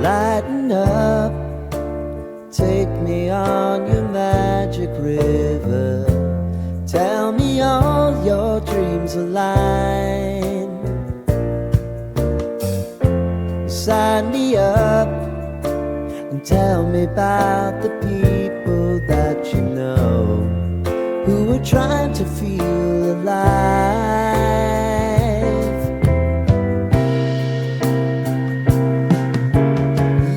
Lighten up, take me on your magic river. Tell me all your dreams align. Sign me up and tell me about the people that you know who are trying to feel alive.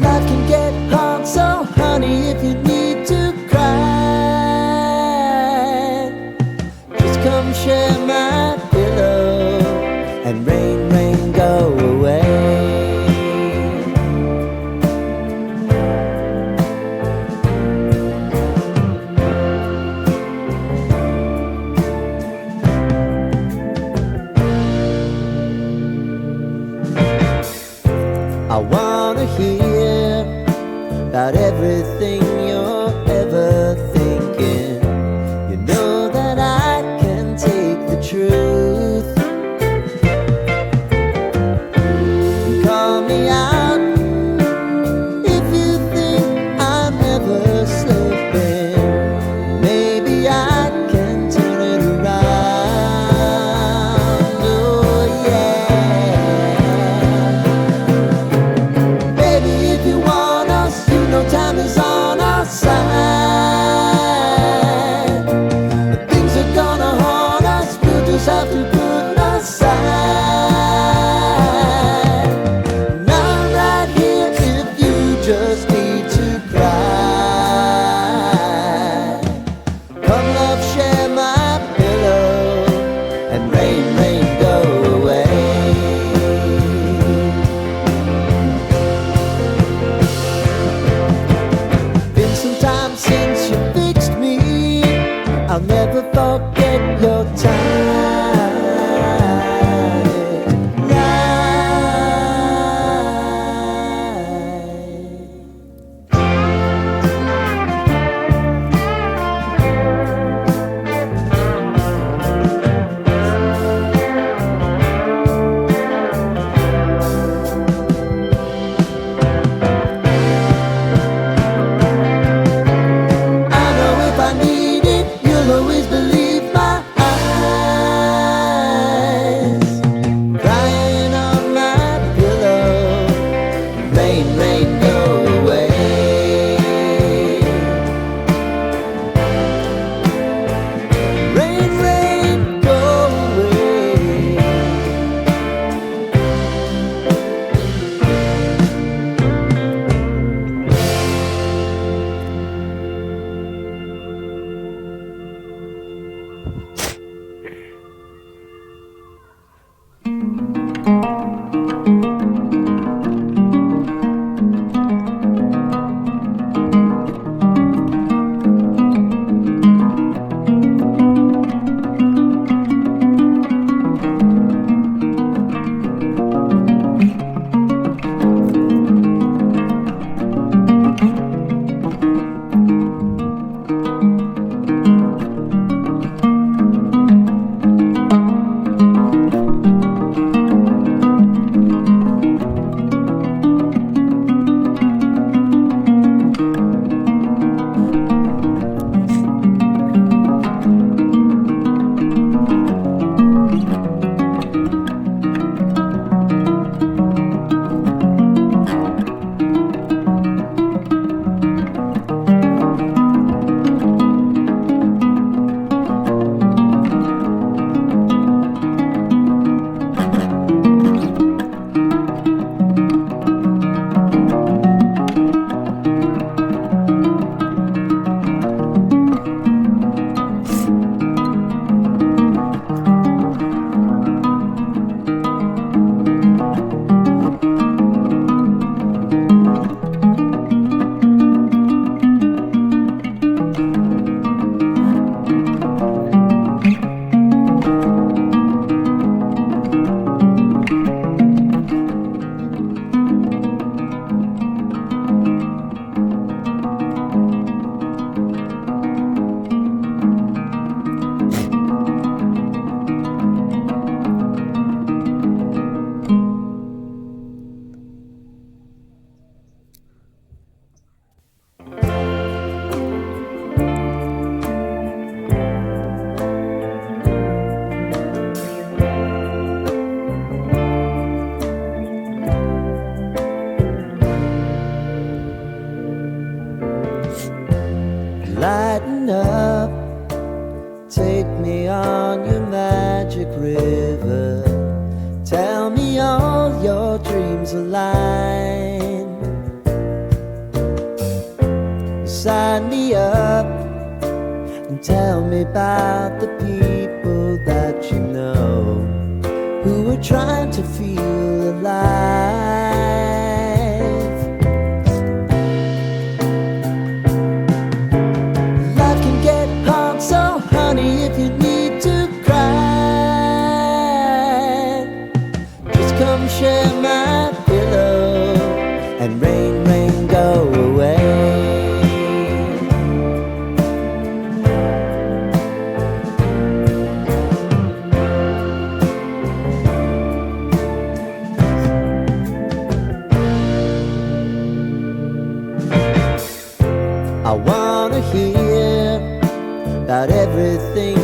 Life can get hard, so honey, if you need to cry, just come share my pillow and rain, rain, go away. I wanna hear about everything you're ever thinking. You know that I can take the truth. Call me out if you think I'm ever slipping. Maybe I can turn it around. Oh yeah. Baby, if you want us, you know time is on our line. Sign me up and tell me about the people that you know who are trying to feel alive. Life can get hard, so honey, if you need to cry, just come share my pillow and rain, rain, go away. I wanna hear about everything